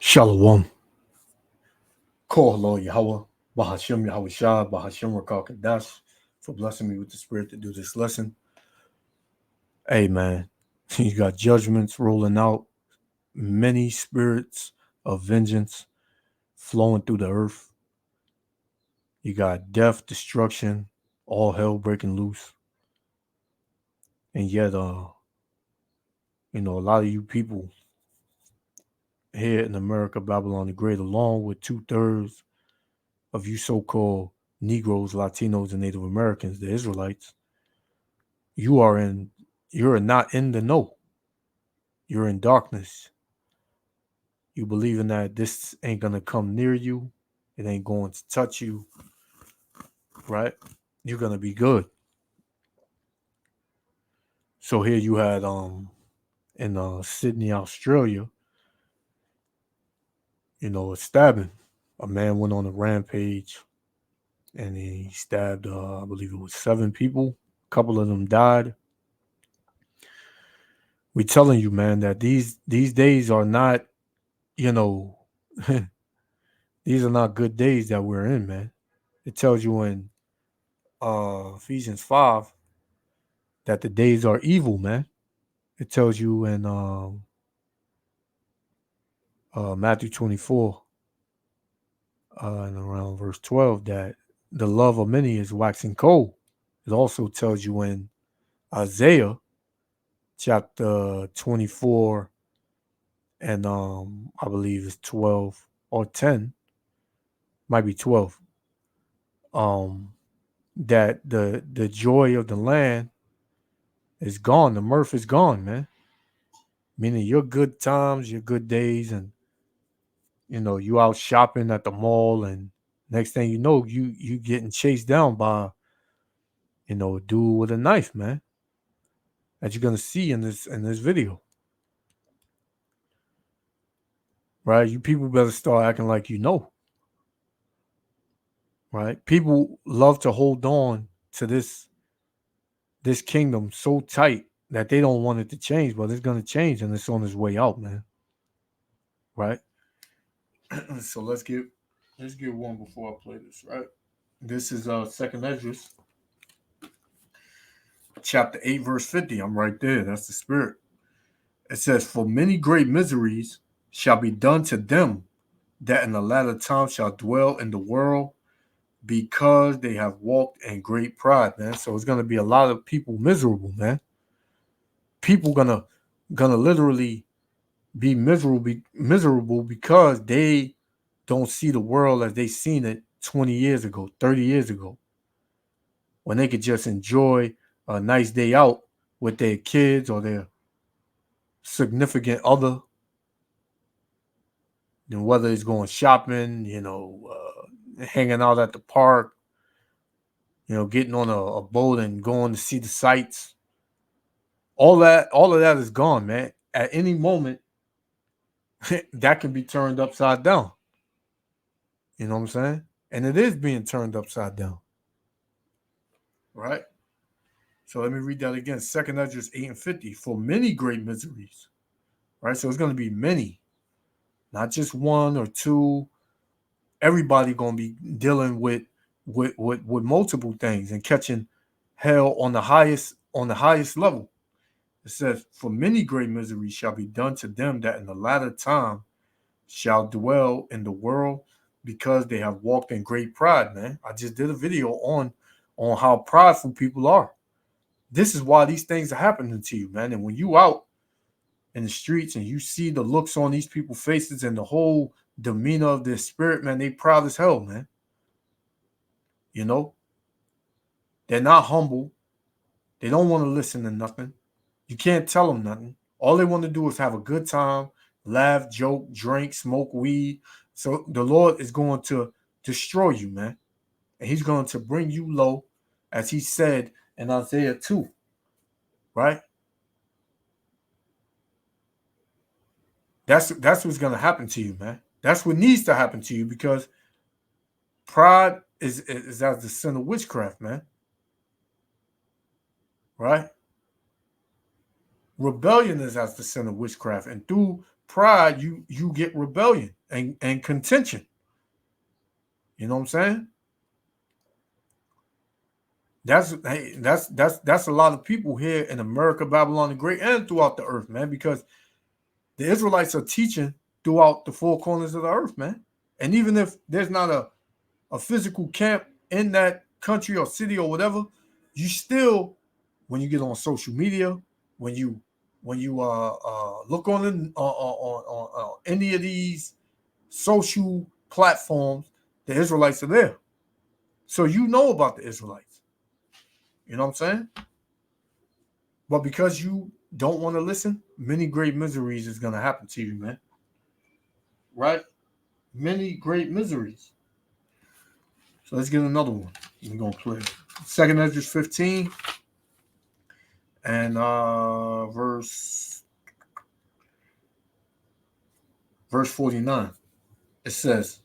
Shalom. Call Yahweh, Bahashim Yahweh Shah, Bahashim Rakal Kadash, for blessing me with the spirit to do this lesson. Hey, man, you got judgments rolling out, many spirits of vengeance flowing through the earth. You got death, destruction, all hell breaking loose. And yet, a lot of you people here in America, Babylon the Great, along with 2/3 of you so-called Negroes, Latinos, and Native Americans, the Israelites, you're not in the know. You're in darkness. You believing that this ain't gonna come near you, it ain't going to touch you, right? You're gonna be good. So here you had in Sydney, Australia, a stabbing. A man went on a rampage and he stabbed I believe it was 7 people. A couple of them died. We telling you, man, that these days are not, you know, these are not good days that we're in, man. It tells you in Ephesians 5 that the days are evil, man. It tells you in Matthew 24 and around verse 12 that the love of many is waxing cold. It also tells you in Isaiah chapter 24 and I believe it's 12 or 10, might be 12, that the joy of the land is gone. The mirth is gone, man. Meaning your good times, your good days, and you out shopping at the mall, and next thing you know, you getting chased down by a dude with a knife, man. That you're gonna see in this video, right? You people better start acting like right? People love to hold on to this kingdom so tight that they don't want it to change, but it's gonna change, and it's on its way out, man. Right? So let's get one before I play this, right? This is Second Esdras, chapter 8, verse 50. I'm right there. That's the spirit. It says, "For many great miseries shall be done to them that in the latter time shall dwell in the world, because they have walked in great pride," man. So it's gonna be a lot of people miserable, man. People gonna literally be miserable because they don't see the world as they seen it 20 years ago, 30 years ago, when they could just enjoy a nice day out with their kids or their significant other, and whether it's going shopping, hanging out at the park, getting on a boat and going to see the sights. All of that is gone, man. At any moment, that can be turned upside down. You know what I'm saying? And it is being turned upside down. Right? So let me read that again. Second Esdras 8 and 50. "For many great miseries." Right? So it's going to be many, not just one or two. Everybody going to be dealing with multiple things and catching hell on the highest level. It says, "For many great miseries shall be done to them that in the latter time shall dwell in the world, because they have walked in great pride," man. I just did a video on how prideful people are. This is why these things are happening to you, man. And when you out in the streets and you see the looks on these people's faces and the whole demeanor of their spirit, man, they proud as hell, man. You know, they're not humble. They don't want to listen to nothing. You can't tell them nothing. All they want to do is have a good time, laugh, joke, drink, smoke weed. So the Lord is going to destroy you, man. And he's going to bring you low, as he said in Isaiah 2, right? That's what's going to happen to you, man. That's what needs to happen to you, because pride is as the sin of witchcraft, man. Right? Rebellion is as the sin of witchcraft, and through pride, you get rebellion, and contention. You know what I'm saying? That's a lot of people here in America, Babylon the Great, and throughout the earth, man, because the Israelites are teaching throughout the four corners of the earth, man. And even if there's not a physical camp in that country or city or whatever, you still, when you get on social media, when you look on any of these social platforms, the Israelites are there. So you know about the Israelites. You know what I'm saying? But because you don't want to listen, many great miseries is gonna happen to you, man. Right? Many great miseries. So let's get another one. We're gonna play Second Ezra 15 and verse 49. It says,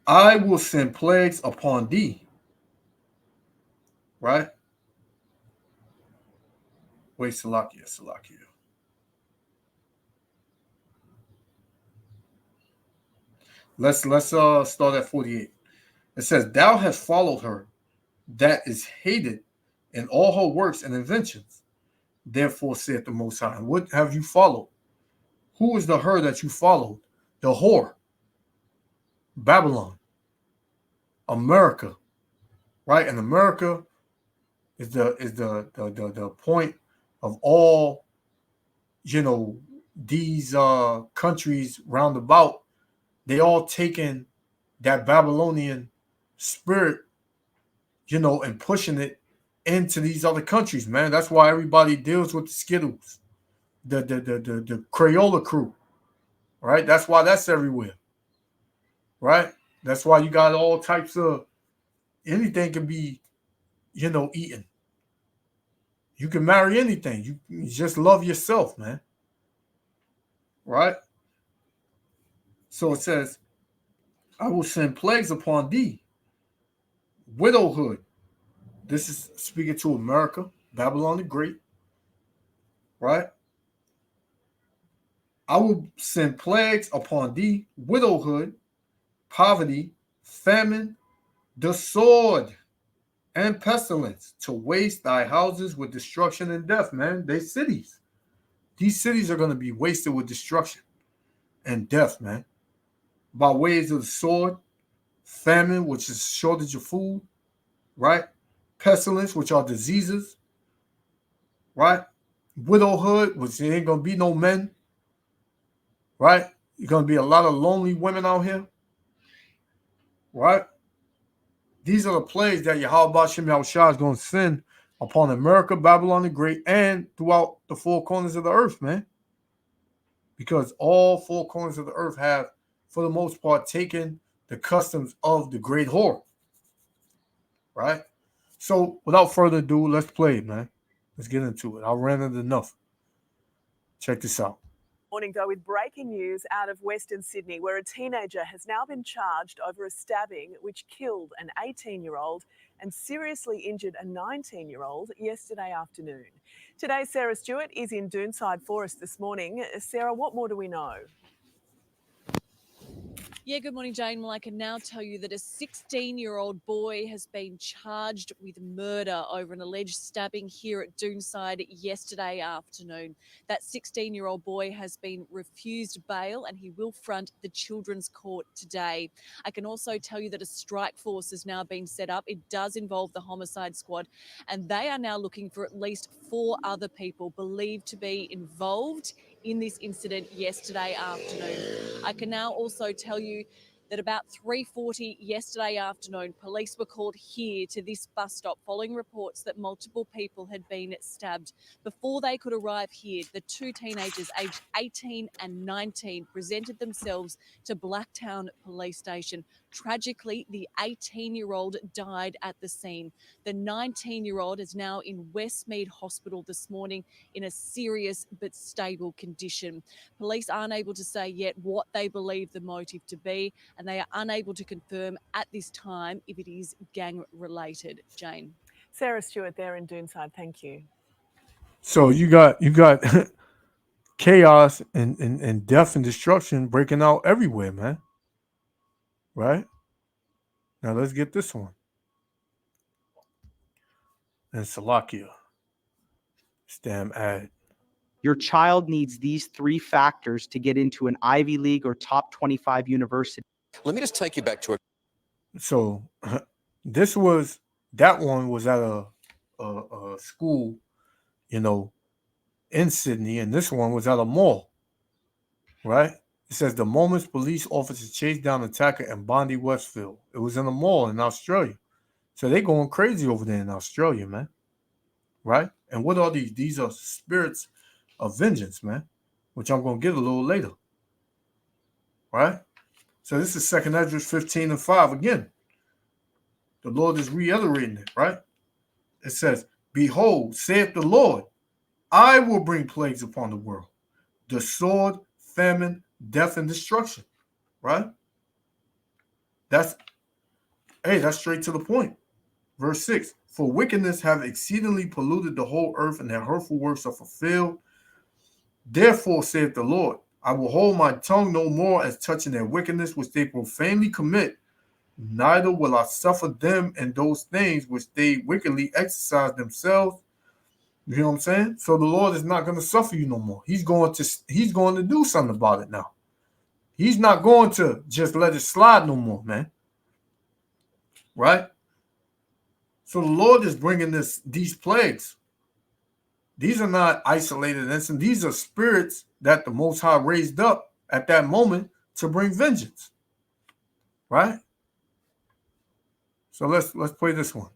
I will send plagues upon thee. Right? Wait, Salakia. Let's start at 48. It says, Thou hast followed her that is hated in all her works and inventions. Therefore saith the Most High. What have you followed? Who is the her that you followed? The whore. Babylon. America. Right? And America is the point of all, these countries roundabout. They all taking that Babylonian spirit, and pushing it into these other countries, man. That's why everybody deals with the Skittles, the Crayola crew, right? That's why that's everywhere, right? That's why you got all types of anything can be, eaten. You can marry anything. You just love yourself, man. Right? So it says, I will send plagues upon thee, widowhood. This is speaking to America, Babylon the Great, right? I will send plagues upon thee, widowhood, poverty, famine, the sword, and pestilence to waste thy houses with destruction and death, man. They cities. These cities are going to be wasted with destruction and death, man. By ways of the sword, famine, which is shortage of food, right? Pestilence, which are diseases, right? Widowhood, which ain't going to be no men, right? You're going to be a lot of lonely women out here, right? These are the plagues that Yahweh Shem Yahushua is going to send upon America, Babylon the Great, and throughout the four corners of the earth, man. Because all four corners of the earth have, for the most part, taken the customs of the great whore. Right? So, without further ado, let's play it, man. Let's get into it. I ranted enough. Check this out. Morning, though, with breaking news out of Western Sydney, where a teenager has now been charged over a stabbing which killed an 18-year-old and seriously injured a 19-year-old yesterday afternoon. Today, Sarah Stewart is in Doonside for us this morning. Sarah, what more do we know? Yeah, good morning, Jane. Well, I can now tell you that a 16-year-old boy has been charged with murder over an alleged stabbing here at Doonside yesterday afternoon. That 16-year-old boy has been refused bail and he will front the Children's Court today. I can also tell you that a strike force has now been set up. It does involve the homicide squad, and they are now looking for at least 4 other people believed to be involved in this incident yesterday afternoon. I can now also tell you that about 3:40 yesterday afternoon, police were called here to this bus stop following reports that multiple people had been stabbed. Before they could arrive here, the 2 teenagers aged 18 and 19 presented themselves to Blacktown Police Station. Tragically, the 18-year-old died at the scene. The 19-year-old is now in Westmead Hospital this morning in a serious but stable condition. Police aren't able to say yet what they believe the motive to be, and they are unable to confirm at this time if it is gang-related. Jane. Sarah Stewart there in Doonside, thank you. So you got chaos and death and destruction breaking out everywhere, man. Right? Now let's get this one. And Salakia. This damn ad. Your child needs these 3 factors to get into an Ivy League or top 25 university. Let me just take you back to a So that one was at a school, you know, in Sydney, and this one was at a mall, right? It says the moments police officers chased down attacker in Bondi, Westfield. It was in a mall in Australia. So they going crazy over there in Australia, man. Right? And what are these? These are spirits of vengeance, man, which I'm going to get a little later. Right? So this is 2 Esdras 15:5 again. The Lord is reiterating it, right? It says, behold, saith the Lord, I will bring plagues upon the world, the sword, famine, death, and destruction. Right? That's straight to the point. Verse 6, for wickedness have exceedingly polluted the whole earth, and their hurtful works are fulfilled. Therefore, saith the Lord, I will hold my tongue no more as touching their wickedness which they profanely commit, neither will I suffer them in those things which they wickedly exercise themselves. You know what I'm saying? So the Lord is not going to suffer you no more. He's going to do something about it now. He's not going to just let it slide no more, man. Right? So the Lord is bringing these plagues. These are not isolated incidents. These are spirits that the Most High raised up at that moment to bring vengeance. Right? So let's play this one.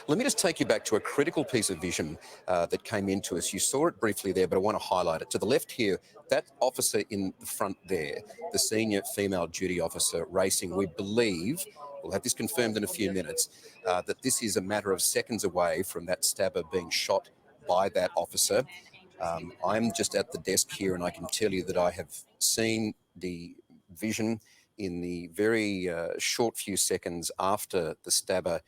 Let me just take you back to a critical piece of vision that came into us. You saw it briefly there, but I want to highlight it. To the left here, that officer in the front there, the senior female duty officer racing, we believe, we'll have this confirmed in a few minutes, that this is a matter of seconds away from that stabber being shot by that officer. I'm just at the desk here, and I can tell you that I have seen the vision in the very short few seconds after the stabber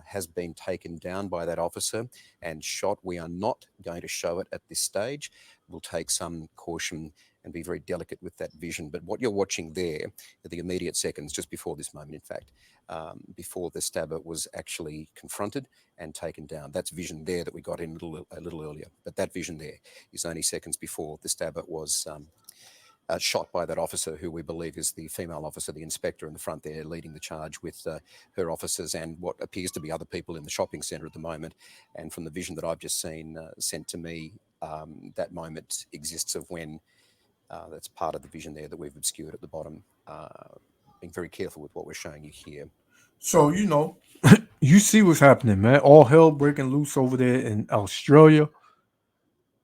has been taken down by that officer and shot. We are not going to show it at this stage. We'll take some caution and be very delicate with that vision. But what you're watching there are the immediate seconds, just before this moment, in fact, before the stabber was actually confronted and taken down. That's vision there that we got in a little earlier. But that vision there is only seconds before the stabber was shot by that officer, who we believe is the female officer, the inspector in the front there, leading the charge with her officers and what appears to be other people in the shopping centre at the moment. And from the vision that I've just seen sent to me, that moment exists of when that's part of the vision there that we've obscured at the bottom. Being very careful with what we're showing you here. So, you know, you see what's happening, man. All hell breaking loose over there in Australia,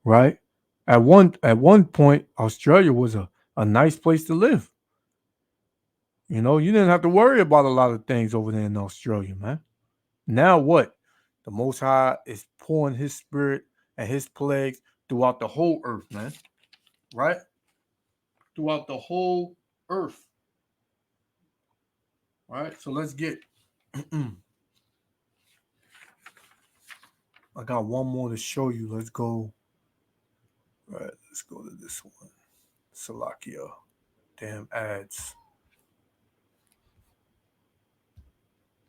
right? At one point, Australia was a nice place to live. You know, you didn't have to worry about a lot of things over there in Australia, man. Now what? The Most High is pouring his spirit and his plagues throughout the whole earth, man. Right? Throughout the whole earth. All right, so let's get I got one more to show you. Let's go. All right, let's go to this one. Salakia. Damn ads.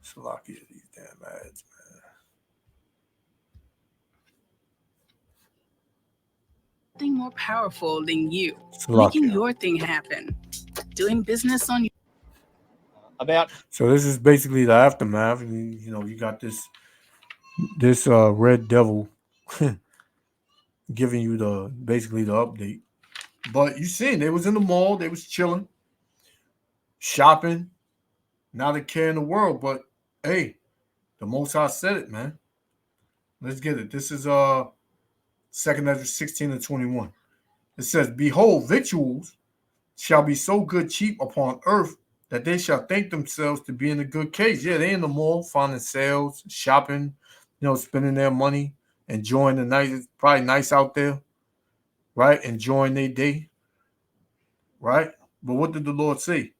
Salakia, these damn ads, man. Nothing more powerful than you. Salakia. Making your thing happen. Doing business on your So this is basically the aftermath. You know, you got this red devil giving you basically the update. But you seen they was in the mall, they was chilling, shopping, not a care in the world. But hey, the Most High said it, man. Let's get it. This is 2 Esdras 16:21. It says, behold, victuals shall be so good cheap upon earth that they shall think themselves to be in a good case. Yeah, they in the mall, finding sales, shopping, you know, spending their money, enjoying the night. It's probably nice out there, right? Enjoying their day, right? But what did the Lord say?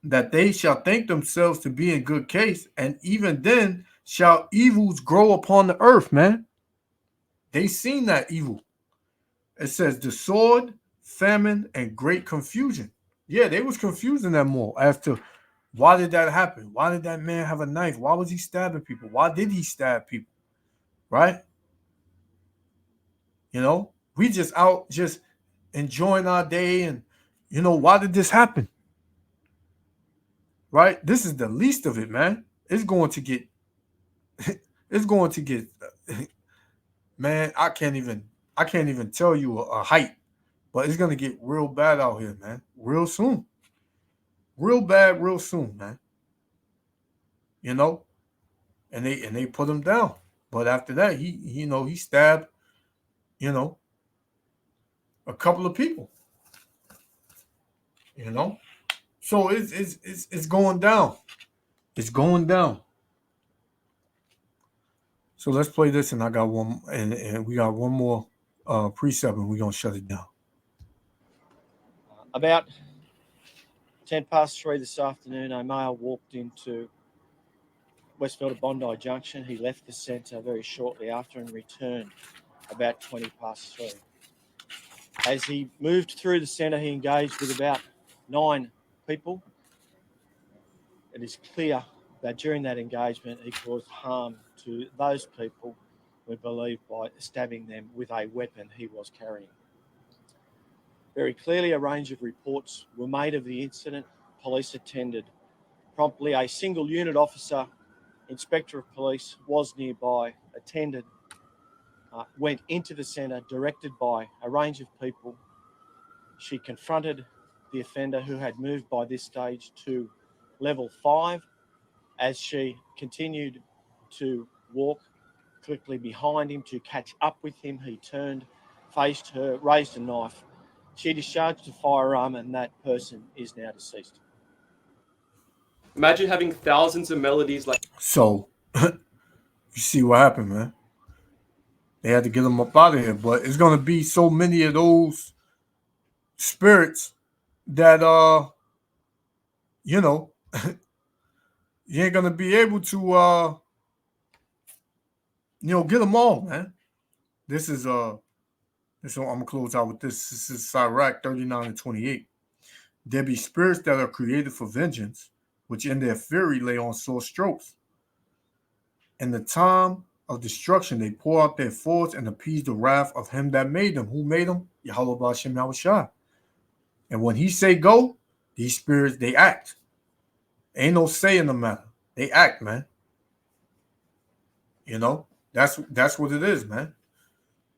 That they shall think themselves to be in good case, and even then shall evils grow upon the earth, man. They seen that evil. It says the sword, famine, and great confusion. Yeah, they was confused in that mall as to why did that happen? Why did that man have a knife? Why was he stabbing people? Why did he stab people? Right? You know, we just out just enjoying our day, and you know, why did this happen? Right? This is the least of it, man. It's going to get man, I can't even tell you a height, but it's gonna get real bad out here, man. Real soon. Real bad, real soon, man. You know? And they put him down. But after that, he stabbed, a couple of people. You know? So it's going down. It's going down. So let's play this, and I got one, and we got one more precept, and we're gonna shut it down. About 3:10 this afternoon, a male walked into Westfield at Bondi Junction. He left the centre very shortly after and returned about 3:20. As he moved through the centre, he engaged with about 9 people. It is clear that during that engagement, he caused harm to those people, we believe, by stabbing them with a weapon he was carrying. Very clearly, a range of reports were made of the incident. Police attended promptly. A single unit officer, inspector of police, was nearby, attended, went into the centre, directed by a range of people. She confronted the offender, who had moved by this stage to level 5. As she continued to walk quickly behind him to catch up with him, he turned, faced her, raised a knife. She discharged a firearm, and that person is now deceased. Imagine having thousands of melodies like... So, you see what happened, man. They had to get him up out of here. But it's going to be so many of those spirits that, you ain't going to be able to, get them all, man. This is, I'm going to close out with this. This is Sirach 39:28. There be spirits that are created for vengeance, which in their fury lay on sore strokes. In the time of destruction, they pour out their force and appease the wrath of him that made them. Who made them? Yahweh B'Hashem Yahushua. And when he say go, these spirits, they act. Ain't no say in the matter. They act, man. That's what it is, man.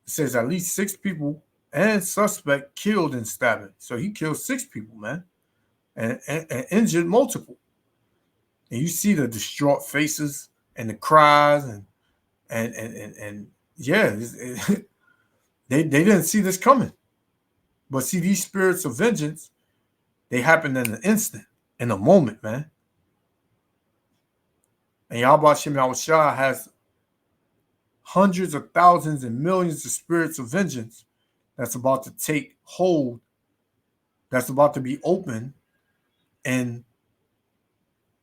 It says at least 6 people and suspect killed in stabbing. So he killed 6 people, man, and injured multiple. And you see the distraught faces and the cries and yeah, they didn't see this coming. But see, these spirits of vengeance, they happen in an instant, in a moment, man. And Yahweh Hashem Yahushua has hundreds of thousands and millions of spirits of vengeance that's about to take hold, that's about to be open in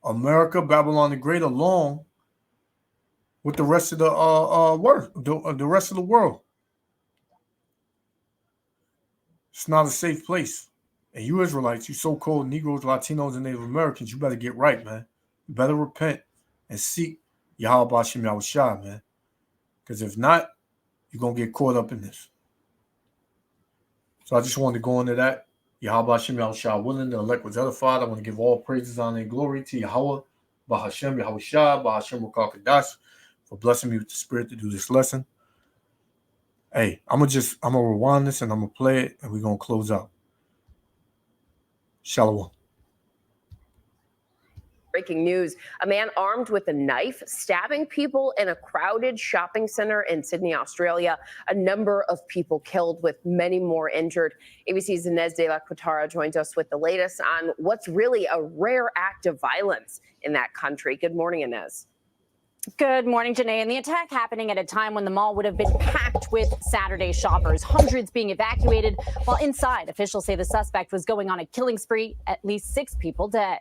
America, Babylon the Great, along with the rest of the the rest of the world. It's not a safe place. And you Israelites, you so-called Negroes, Latinos, and Native Americans, you better get right, man. You better repent and seek Yahweh B'Hashem Yahushua, man. Because if not, you're going to get caught up in this. So I just wanted to go into that. Yahweh B'Hashem Yahushua willing, the elect was edified. I want to give all praises, honor, and glory to Yahweh B'Hashem Yahushua, B'Hashem Rukah Kadash, for blessing me with the spirit to do this lesson. Hey, I'm going to rewind this and I'm going to play it and we're going to close out. Shalom. Breaking news, a man armed with a knife stabbing people in a crowded shopping center in Sydney, Australia. A number of people killed with many more injured. ABC's Inez de la Quatara joins us with the latest on what's really a rare act of violence in that country. Good morning, Inez. Good morning, Janae. And the attack happening at a time when the mall would have been packed with Saturday shoppers, hundreds being evacuated, while inside, officials say the suspect was going on a killing spree, at least 6 people dead.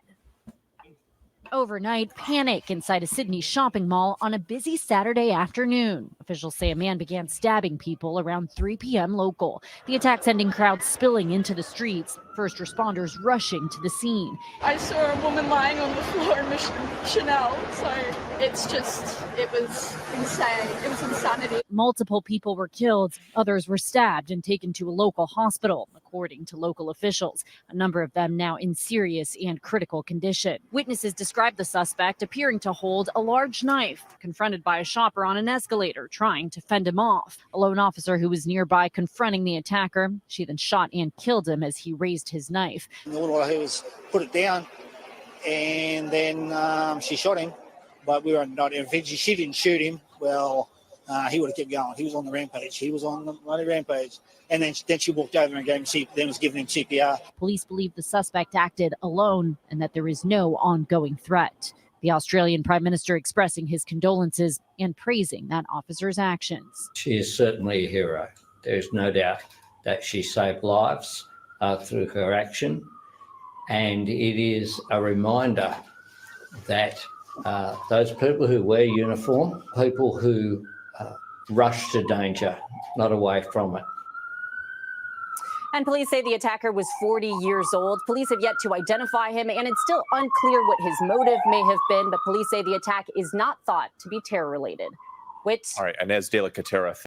Overnight, panic inside a Sydney shopping mall on a busy Saturday afternoon. Officials say a man began stabbing people around 3 p.m. local. The attack sending crowds spilling into the streets. First responders rushing to the scene. I saw a woman lying on the floor in Chanel, so it was insane. It was insanity. Multiple people were killed. Others were stabbed and taken to a local hospital, according to local officials. A number of them now in serious and critical condition. Witnesses described the suspect appearing to hold a large knife, confronted by a shopper on an escalator, trying to fend him off. A lone officer who was nearby confronting the attacker. She then shot and killed him as he raised his knife. All I heard was put it down, and then she shot him, but we were not. If she didn't shoot him, well, he would have kept going. He was on the rampage. He was on the rampage, and then she walked over and was giving him CPR. Police believe the suspect acted alone and that there is no ongoing threat. The Australian Prime Minister expressing his condolences and praising that officer's actions. She is certainly a hero. There is no doubt that she saved lives through her action, and it is a reminder that those people who wear uniform, people who rush to danger, not away from it. And police say the attacker was 40 years old. Police have yet to identify him, and it's still unclear what his motive may have been, but police say the attack is not thought to be terror-related. All right, Inez de la Catera.